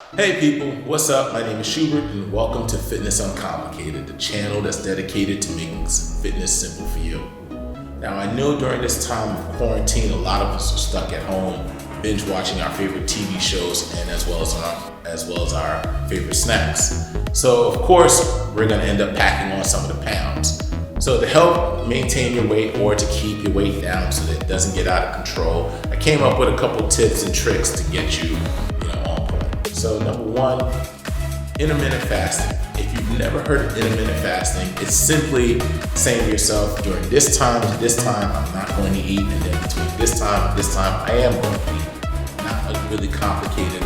Hey people, what's up? My name is Schubert and welcome to Fitness Uncomplicated, the channel that's dedicated to making fitness simple for you. Now I know during this time of quarantine, a lot of us are stuck at home, binge watching our favorite TV shows and as well as our favorite snacks. So of course, we're gonna end up packing on some of the pounds. So to help maintain your weight or to keep your weight down so that it doesn't get out of control, I came up with a couple tips and tricks to get you on point. So number one, intermittent fasting. If you've never heard of intermittent fasting, it's simply saying to yourself, during this time to this time, I'm not going to eat, and then between this time and this time, I am going to eat. Not a really complicated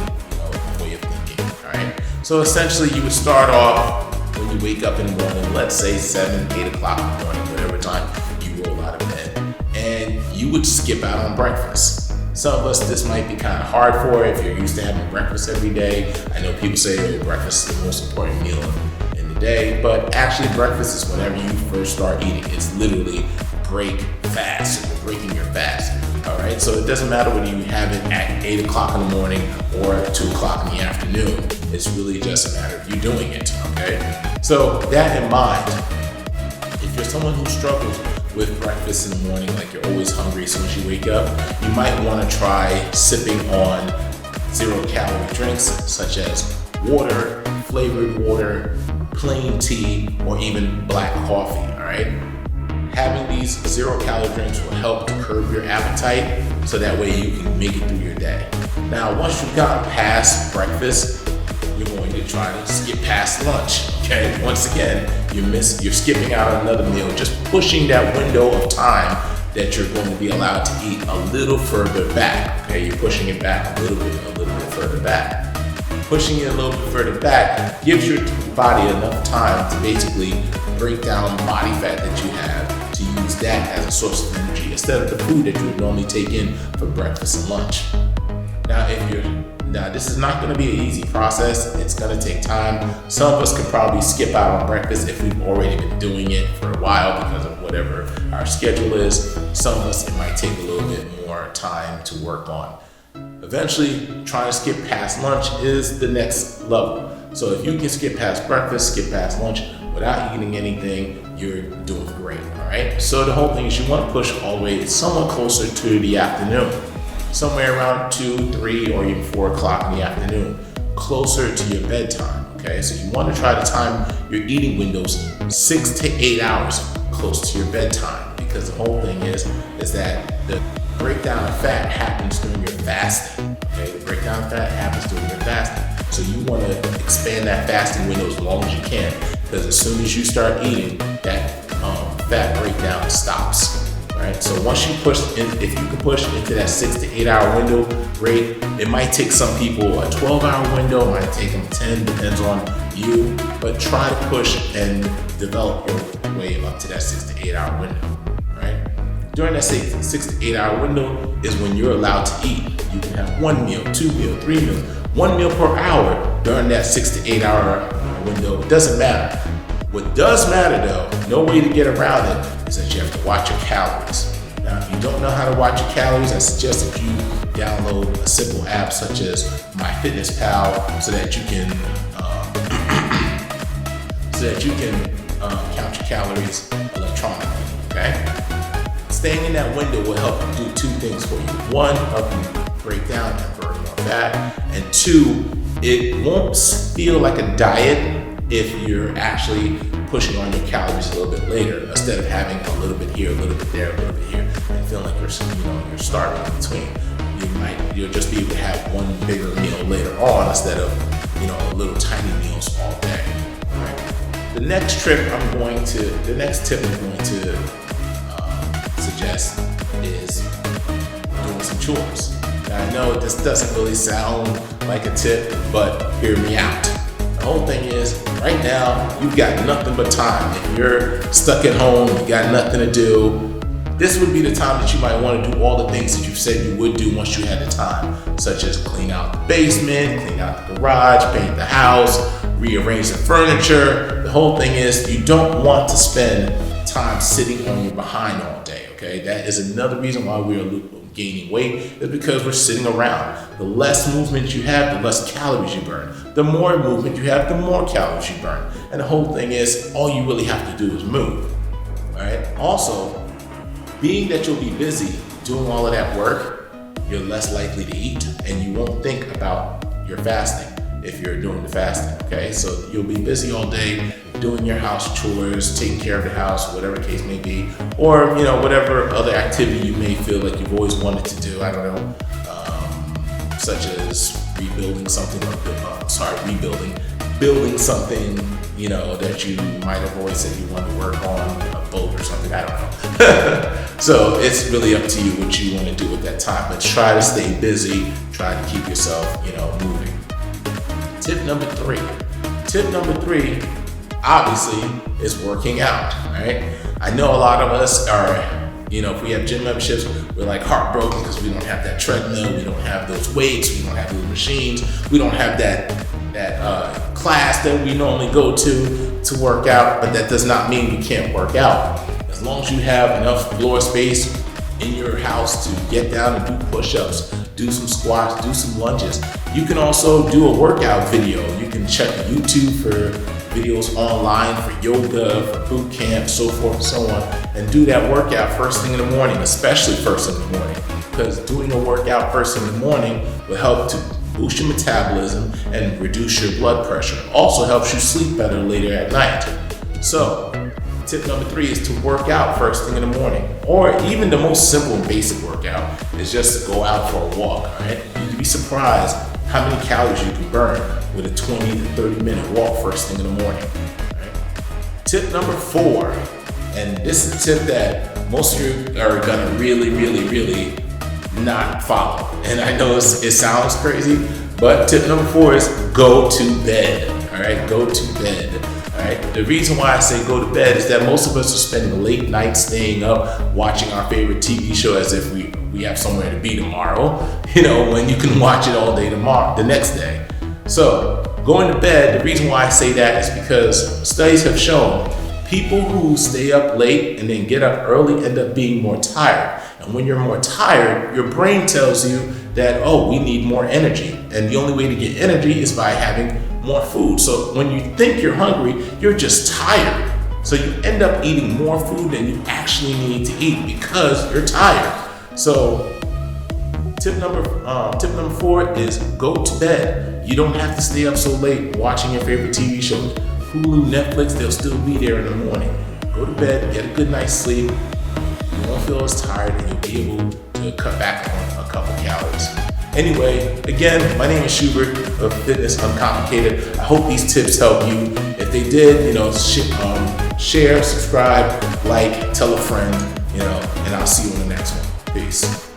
way of thinking, all right? So essentially, you would start off when you wake up in the morning, let's say 7, 8 o'clock in the morning, whatever time you roll out of bed, and you would skip out on breakfast. Some of us, this might be kind of hard for if you're used to having breakfast every day. I know people say breakfast is the most important meal in the day, but actually breakfast is whenever you first start eating. It's literally break fast, so you're breaking your fast. All right, so it doesn't matter whether you have it at 8 o'clock in the morning or at 2 o'clock in the afternoon. It's really just a matter of you doing it, okay? So that in mind, if you're someone who struggles with breakfast in the morning, like you're always hungry as soon as you wake up, you might want to try sipping on 0-calorie drinks such as water, flavored water, plain tea, or even black coffee, all right? Having these 0-calorie drinks will help to curb your appetite so that way you can make it through your day. Now, once you've gotten past breakfast, you're going to try to skip past lunch, okay? Once again, you're skipping out on another meal, just pushing that window of time that you're going to be allowed to eat a little further back, okay? You're pushing it back a little bit further back. Pushing it a little bit further back gives your body enough time to basically break down body fat that you have, to use that as a source of energy instead of the food that you would normally take in for breakfast and lunch. Now, this is not going to be an easy process. It's going to take time. Some of us could probably skip out on breakfast if we've already been doing it for a while because of whatever our schedule is. Some of us, it might take a little bit more time to work on. Eventually, trying to skip past lunch is the next level. So if you can skip past breakfast, skip past lunch without eating anything, you're doing great, all right? So the whole thing is you want to push all the way somewhat closer to the afternoon. Somewhere around 2, 3, or even 4 o'clock in the afternoon, closer to your bedtime, okay? So you want to try to time your eating windows 6 to 8 hours close to your bedtime, because the whole thing is that the breakdown of fat happens during your fasting, okay? The breakdown of fat happens during your fasting. So you want to expand that fasting window as long as you can, because as soon as you start eating, that fat breakdown stops. Right, so once you if you can push into that 6 to 8 hour window, great. It might take some people a 12-hour window, it might take them 10, depends on you, but try to push and develop your way up to that 6 to 8 hour window, right? During that 6 to 8 hour window is when you're allowed to eat. You can have 1 meal, 2 meals, 3 meals, 1 meal per hour during that 6 to 8 hour window. It doesn't matter. What does matter though, no way to get around it, is that you have to watch your calories. Now, if you don't know how to watch your calories, I suggest that you download a simple app such as MyFitnessPal so that you can count your calories electronically, okay? Staying in that window will help you do 2 things for you. 1, help you break down and burn more fat, and 2, it won't feel like a diet if you're actually pushing on your calories a little bit later, instead of having a little bit here, a little bit there, a little bit here, and feeling like you're starving in between. You'll just be able to have 1 bigger meal later on instead of little tiny meals all day. Right? The next tip I'm going to suggest is doing some chores. Now I know this doesn't really sound like a tip, but hear me out. The whole thing is, right now, you've got nothing but time. If you're stuck at home, you got nothing to do, this would be the time that you might want to do all the things that you said you would do once you had the time, such as clean out the basement, clean out the garage, paint the house, rearrange the furniture. The whole thing is you don't want to spend time sitting on your behind all day, okay? That is another reason why we are gaining weight is because we're sitting around. The less movement you have, the less calories you burn. The more movement you have, the more calories you burn. And the whole thing is, all you really have to do is move. All right? Also, being that you'll be busy doing all of that work, you're less likely to eat, and you won't think about your fasting if you're doing the fasting, okay? So you'll be busy all day doing your house chores, taking care of the house, whatever the case may be, or whatever other activity you may feel like you've always wanted to do, I don't know, such as building something, that you might have always said you wanted to work on, a boat or something, I don't know. So it's really up to you what you want to do at that time, but try to stay busy, try to keep yourself, moving. Tip number three, obviously, is working out, right? I know a lot of us are, if we have gym memberships, we're like heartbroken because we don't have that treadmill, we don't have those weights, we don't have those machines, we don't have that class that we normally go to work out, but that does not mean we can't work out. As long as you have enough floor space in your house to get down and do push-ups, do some squats, do some lunges. You can also do a workout video. You can check YouTube for videos online for yoga, for boot camp, so forth and so on, and do that workout first thing in the morning, especially first thing in the morning, because doing a workout first thing in the morning will help to boost your metabolism and reduce your blood pressure. Also helps you sleep better later at night. So, tip number 3 is to work out first thing in the morning, or even the most simple and basic workout is just to go out for a walk, all right? You'd be surprised how many calories you can burn with a 20 to 30 minute walk first thing in the morning, all right? Tip number 4, and this is a tip that most of you are gonna really not follow. And I know it sounds crazy, but tip number 4 is go to bed, all right? Go to bed. Right. The reason why I say go to bed is that most of us are spending late nights staying up watching our favorite TV show as if we have somewhere to be tomorrow, when you can watch it all day tomorrow, the next day. So going to bed, the reason why I say that is because studies have shown people who stay up late and then get up early end up being more tired. And when you're more tired, your brain tells you that, we need more energy. And the only way to get energy is by having more food. So when you think you're hungry, you're just tired. So you end up eating more food than you actually need to eat because you're tired. So tip number 4 is go to bed. You don't have to stay up so late watching your favorite TV shows. Hulu, Netflix, they'll still be there in the morning. Go to bed, get a good night's sleep. You won't feel as tired and you'll be able to cut back on a couple calories. Anyway, again, my name is Schubert of Fitness Uncomplicated. I hope these tips help you. If they did, share, subscribe, like, tell a friend, and I'll see you in the next one. Peace.